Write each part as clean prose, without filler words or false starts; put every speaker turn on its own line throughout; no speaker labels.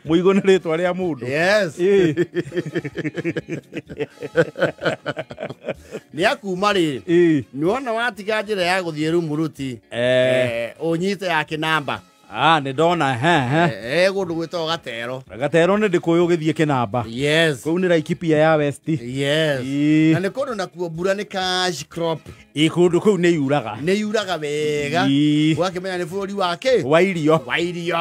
Muigo nĩ rĩtwa rĩa mũndũ.
Yes. Nĩ akuma rĩrĩ. Nĩwona watiga njĩra ya gũthiĩ Rumuruti. Ũnyite ya Kĩnamba.
Nĩ ndona
Gũndũ gwĩtagwo Gatero.
Gatero nĩ ndĩkũyũ gĩthiĩ Kĩnamba.
Yes.
Kũu nĩ Laikipia ya West.
Yes. Na nĩ kũndũ nakuo mbura nĩ cash crop.
Kũndũ kũu nĩ yuraga.
Nĩ yuraga wega. Ũgakĩmenya nĩ bũrũri wa kĩ?
Wa irio.
Wa irio.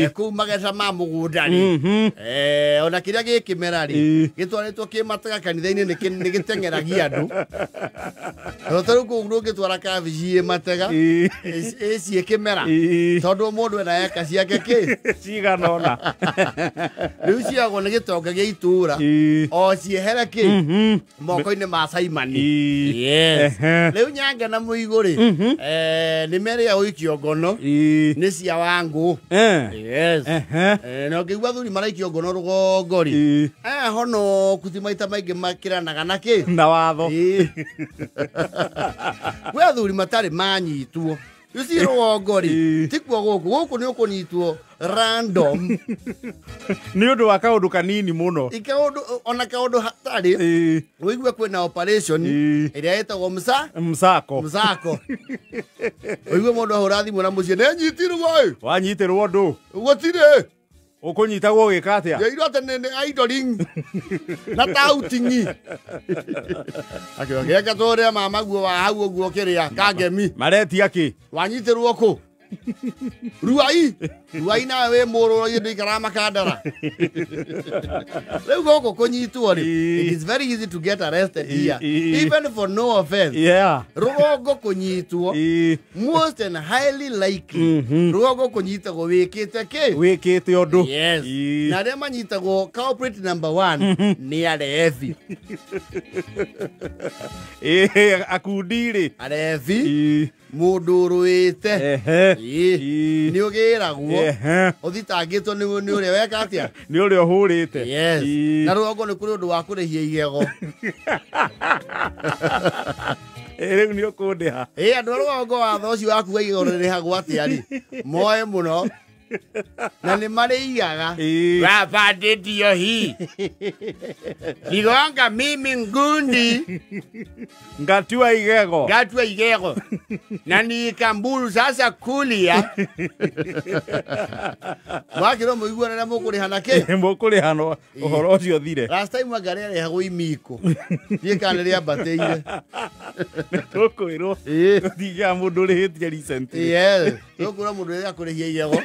Kũu magetha ma mũgũnda rĩ. Ona kĩrĩa gĩkĩmera rĩ. Gĩtwarĩtwo kĩmataga kanitha-inĩ nĩ gĩteng'eragia andũ. Rĩu kũu ndũngĩtwara kabici ĩmatega. Ciĩ kĩmera. Tondũ mũndũ ena eka ciake kĩ?
Cigana ona.
Rĩu ciagwo nĩ gĩtonga gĩa itũũra. O ciehere kĩ? Moko-inĩ ma Simoni. Yes. Rĩu Nyange na Mũigũ rĩ. Nĩ merĩa ũikio ngono. Nĩ cia Wangũ. Yes. Na ũngĩigua athuri maraikio ngono rũgongo rĩ. Honoku ti maita maingĩ makĩranaga na kĩ?
Na watho.
Gwĩ athuri matarĩ manyitwo. Yusi rũgongo rĩ. Tikuo gũkũ nĩ ũkũnyitwo random.
Nĩ ũndũ wa kaũndũ kanini mũno.
Ona kaũndũ hatarĩ. Ũigua kwĩna operation ĩrĩa ĩtagwo msako. Ũigua mũndũ ahũra thimũ na mũciĩ nĩ nyitirwo.
Wanyitirwo ndũ.
Gũtirĩ.
Ũkũnyitagwo gĩka atĩa?
Yairwo atĩ nĩ idling na tautingi. Akĩgeka tũrĩa mama guo wa hau ũguo kĩrĩa Kangemi.
Maretia kĩ?
Wanyitirwo kũ? Ruai nawe wĩ mũrũ indo ikara makandara. Rĩu gũkũ kũnyitwo rĩ. It is very easy to get arrested here. Even for no offense. Rũgongo kũnyitwo. Most and highly likely. Rũgongo kũnyitagwo wĩkĩte kĩ?
Wĩkĩte ũndũ.
Yes. Na arĩa manyitagwo culprit number 1 nĩ arebi.
Akundi rĩ.
Arebi. Mũndũ ũrũĩte. Nĩ ũgĩragwo. Ũthitangĩtwo nĩ ũrĩa weka atĩa?
Nĩ ũrĩa ũhũrĩte.
Yes. Na rũgongo nĩ kũrĩ ũndũ wa kũrĩhia igego.
Rĩu nĩ ũkũndĩha.
Andũ a rũgongo watho ũcio waku wa igego rĩrĩhagwo atĩa rĩ? Moe mũno. Na nĩ marĩigaga. Wabandĩtio hii. Ligonga mimi ngundi.
Ngatua igego.
Na nikamburu sasa kulia. Mwakĩrwo mũiguana na mũkũrĩhana kĩ?
Mũkũrĩhana ũhoro ũcio thire.
Last time Wangari arĩhagwo imiko. Thiĩ kana rĩrĩa mbatĩire.
Tũkwĩrwo. Thiga mũndũ ũrĩhĩtie recently.
Yes. Tũkwĩrwo mũndũ rĩrĩa akũrĩhia igego.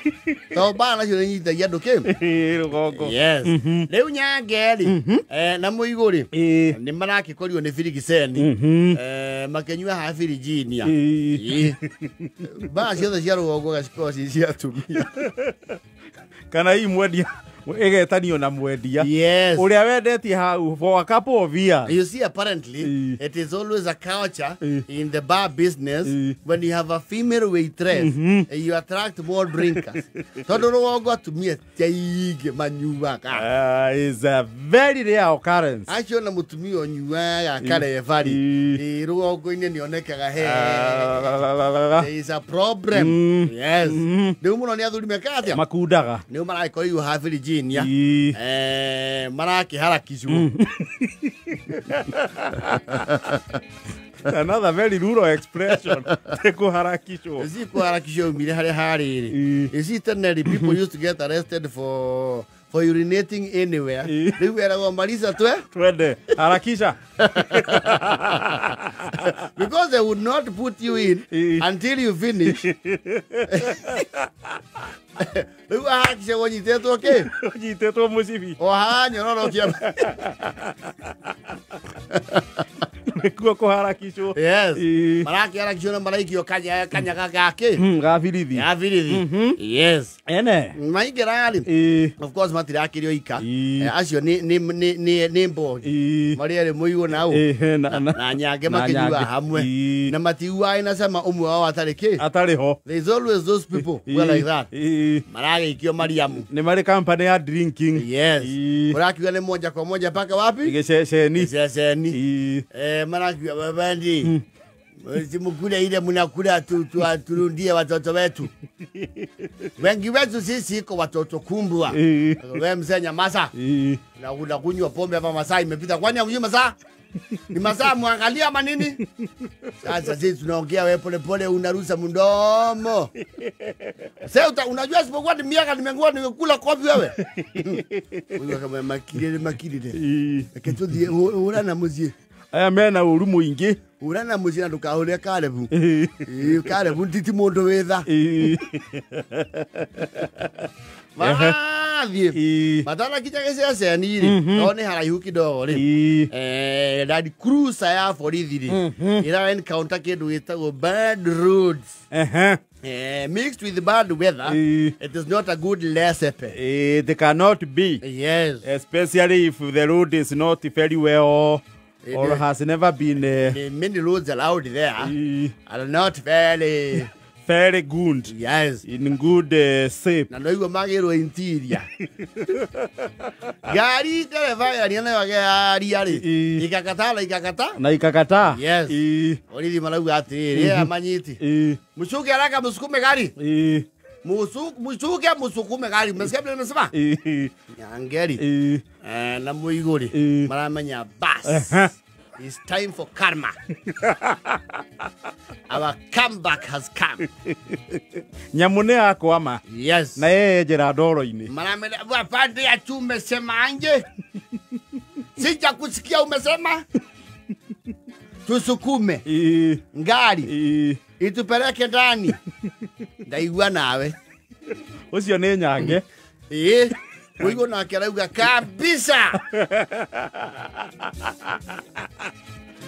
Tondũ mbara nacio nĩ nyitagia andũ kĩ?
Rũgongo.
Yes. Rĩu Nyange rĩ. Na Mũigũ rĩ. Nĩ marakĩkorirwo nĩ Birigiceni. Makĩnyua ha Virginia. Mbara ciothe cia rũgongo gacikorwo ci cia atumia.
Kana imwendia. Egetanio na mwendia.
Yes.
Ũrĩa wendetie hau for a couple of years.
You see, apparently, it is always a culture in the bar business when you have a female waitress, you attract more drinkers. Tondũ rũgongo atumia tiaingĩ manyuaga.
It's a very rare occurrence.
Acio na mũtumia ũnyuaga karevari. Rũgongo-inĩ nĩonekaga he. There is a problem. Yes. Rĩu mũno nĩ athuri mekaga atĩa?
Makundaga.
Nĩo maragĩkorirwo ha Virginia. Marakiharakishwo.
Another very rural expression. Kuharakishwo.
Isi kuharakishwo umire harĩa harĩrĩ. Isi tene people used to get arrested for urinating anywhere. Rĩu eragwo Marisa
twende harakisha.
Because they would not put you in until you finish. Rĩu harakisha wonyitetwo kĩ?
Wonyitetwo mũcibi.
Nyororokia.
Nĩkuo kũharakishwo.
Yes. Marakiharakishwo na maraikio kanyaga gake.
Gabirithi.
Yes.
Ene.
Maingĩra rĩ. Of course matirakĩrio ika. Acio nĩ mbogi. Marĩa Mũigũ na Nyange makĩnyua hamwe. Na matiuaĩ na cama ũmwe wao atarĩ kĩ?
Atarĩ ho.
There's always those people who are like that. Maragĩikio Mariamu.
Nĩ marĩ company ya drinking.
Yes. Marakiuga nĩ moja kwa moja paka wapi?
Gĩceceni.
Gĩceceni. Marakiuga babandi. Mkule ile mnakula turundie watoto wetu. Wengi wetu sisi kwa watoto kumbwa. Wewe mzee nyamaza. Na unakunywa pombe hapa masaa imepita. Kwani huyu masaa? Ni masaa muangalia ama nini? Sasa sisi tunaongea wewe pole pole unarusa mdomo. Sasa unajua sipokuwa ni miaka nimekula kofi wewe. Wewe kama makili. Ketodi urana muzi.
Aya mena urumu ingi.
Urana muzi na ndukahole Kalebu. Kalebu nditi mundu wetha. Matala kichake sia niri. One haraihu kidogo ri. Dadi cruise ya forithiri. Ira encounter kedu itago bad roads. Mixed with bad weather, it is not a good recipe.
It cannot be.
Yes.
Especially if the road is not very well or has never been...
many roads allowed there are not very
good.
Yes.
In good shape.
Na noigo magero interior. Gari dereva aliona wagari ali. Ikakata.
Na ikakata.
Yes. Olidi malagu atiri amanyiti. Mushuke haraka musukume gari. Musukume gari. Mesikia bila nimesema? Nyangeri. Na muigori. Maramanya bas. It's time for karma. Our comeback has come.
Nyamune yako ama.
Yes.
Na yeye jera doro ini.
Maramele wapande ya chume sema anje. Sija kusikia umesema. Tusukume. Ngari. Itupeleke ndani. Ndaigua nawe.
Ucio ni nyange.
Uigo na kerauga kabisa.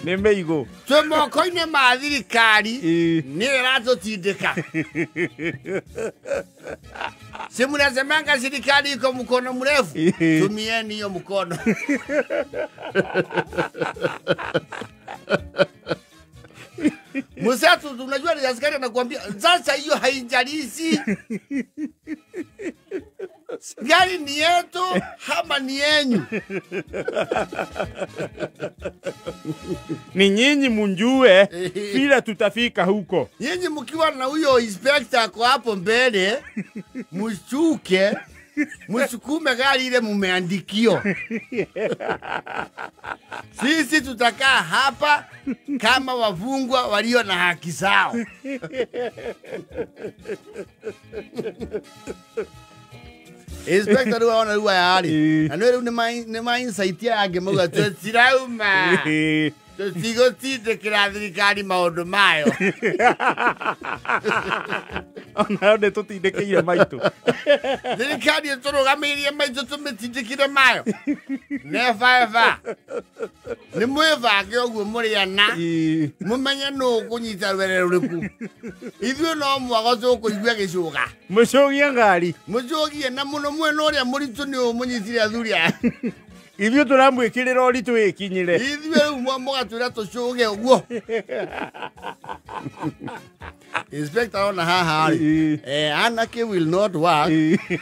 Nimeigo.
Tumoko-ini ma thirikari ni iratutindika. Si mnasemanga serikali iko mkono mrefu, tumieni hiyo mkono. Msatu tunajua ni askari anakuambia sasa hiyo haijalishi. Gari ni yetu hama ni yenyu.
Ni nyinyi munjue vile tutafika huko.
Nyinyi mkiwa na huyo inspector kwa hapo mbele, mshuke, msukume gari ile mumeandikio. Sisi tutakaa hapa kama wafungwa walio na haki zao. Inspector wana ruwa ya ali. Anwele ni ma insight yake mwa tsirauma. Tusigo tite kila thirikari maundu mayo.
Ona de tutindikire maitu.
Thirikari turugamirie maitu tumitindikire mayo. Never. Ni mwivage oguo muriana. Mumenye no kunyita rwere ruriku. Ithuĩ no mwago tukuigua gicuga.
Mucogie ngari.
Mucogie na muno mwena uria muritu ni umunyitire athuria.
Ithuĩ turamwĩkĩrĩra ũritũ ĩkinyire.
Ithuĩ mũgatwĩra tũcuge ũguo. Inspector ona haha anarchy will not work.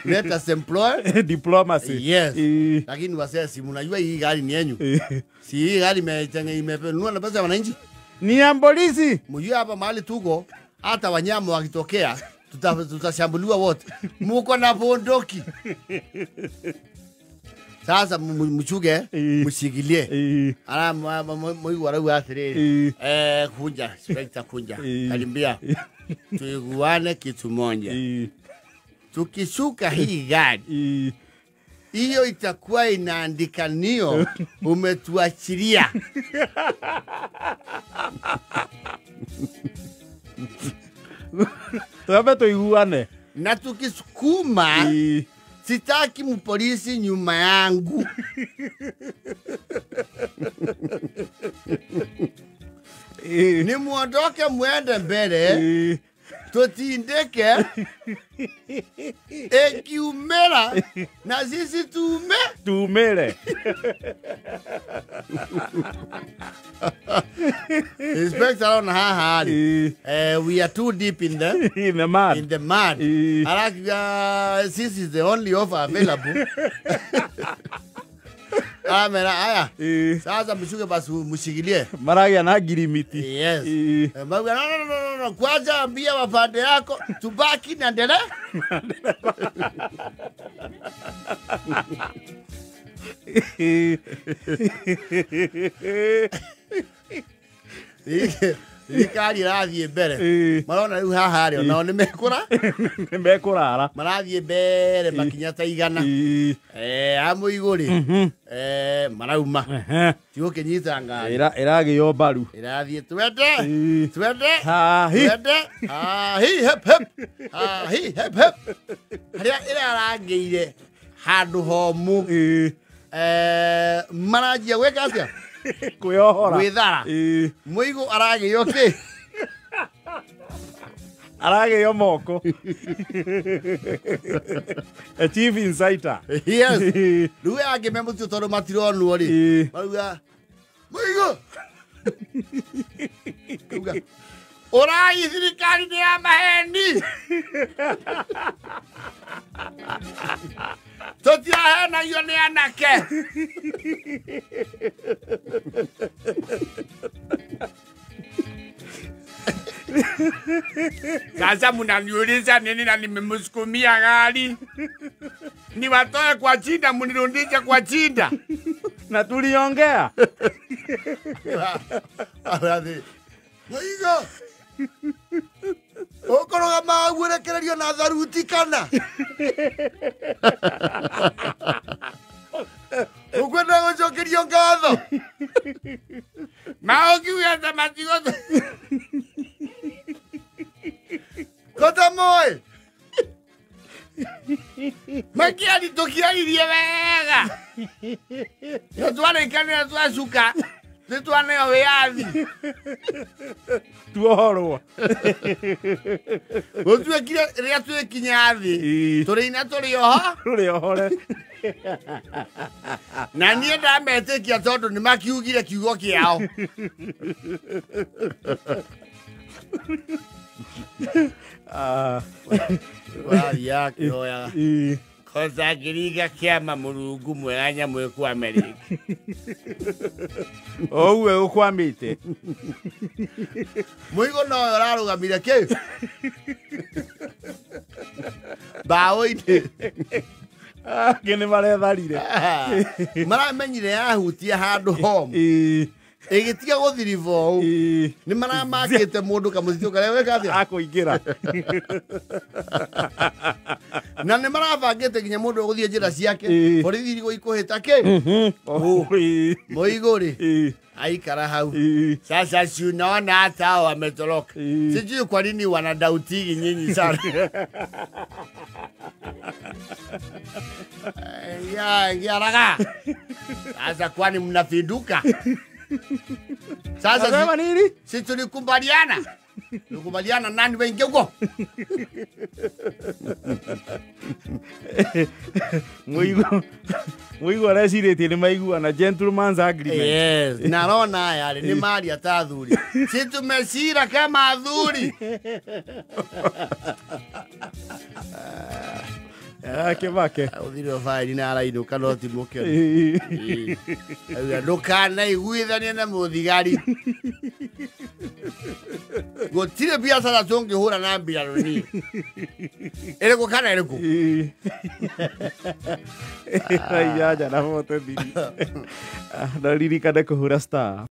Let us employ
diplomacy.
Yes. Lakini wasesi mnajua hii gari ni yenyu. Si hii gari imepenunua na pesa ya wananchi.
Ni ya polisi.
Mjua hapa mahali tuko hata wanyama wakitokea tutashambuliwa wote. Muko na bondoki. Sasa mchuge mshikilie. Ala mwigu warau athiriri. Kunja, inspector kunja. Kalimbia. Tuiguane kitu moja. Tukishuka hii gari. Hiyo itakuwa inaandikanio umetuachilia.
Tuabe tuiguane.
Na tukisukuma sitaki mpolisi nyuma yangu. Ni muondoke muende mbele. Tutindeke. Ekiumera. Na sisi
tumere.
Inspector on haha. We are too deep in the
mud.
In the mud. This is the only offer available. Amera aya. Sasa mshuke basi mshikilie.
Maragia na girimiti.
Yes. Mbona no. Kwanza ambia wapande yako tubaki na ndele. Thirikari ĩrathiĩ mbere marona rĩu haha rĩo nao nĩ
mekũrara
marathiĩ mbere makinya ta 100 a Mũigũrĩ marauma tigũkĩnyita ngari
ĩragĩo mbaru
ĩrathiĩ twende hep harĩa ĩrarangĩire handũ homũ maranjia gwĩka atĩa
kwĩyohora
gwĩthara Mũigũ aragĩo kĩ
aragĩo moko a chief insider
yes rĩu angĩmemũtio tondũ matironwo rĩ marauga Mũigũ ũragi thirikari nĩ ya maheni tũtirahenagio nĩ anake sasa mnaniuliza nini na nimemsukumia gari niwatoe kwa chinda mnirudishe kwa chinda
na tuliongea
Mũigũ ũkoroga magwerekererio na tharuti kana ukwenda gũcokerio ngatho maũkiuga ta matigo kota moĩ makiari tũkiaririe wega twarĩkanĩra twacuka nĩtwaneo wĩyathi
tuohorwo
gũtuĩkire rĩrĩa twĩkinya thĩ tũrĩina tũrĩohore na niĩ ndametĩkia tondũ nĩmakiugire kiugo kĩao wathiaga kĩhoyaga kosa ngĩringa kĩama Mũrungu mwega nyamũ ĩkwamĩrĩka
ũguo ũkwamĩte
Mũigũ nowe ũrarũgamire kĩ mbaũ-inĩ
angĩ nĩ maretharire
maramenyire yahutia handũ homũ ĩgĩtiga gũthiriva ũũ nĩ maramakĩte mũndũ kamũthitũ karĩa wĩka atĩa
akũingĩra
na nĩ marabangĩte nginya mũndũ ũgũthiĩ njĩra ciake borithi ikũhĩta kĩ Mũigũrĩ aikara hau sasa si unaona hata hao wametoroka sijui kwa nini wanadautigi nyinyi sana ya raga sasa kwani mnafiduka sasa si tulikubaliana nani wengi huko
Mũigũ areciretie nĩ maiguana gentleman's agreement
yes narona yale ni mali ya athuri si tumesira kama athuri
Kĩbake
ũthire faili na arainũka no ti mũkenu ndũkanaiguithanie na mũthigari gũtirĩ biacara tũngĩhũra na mbirarũ niĩ ĩrĩkũ kana ĩrĩkũ
Raiya jana foto thiri ndaririkane kũhũra star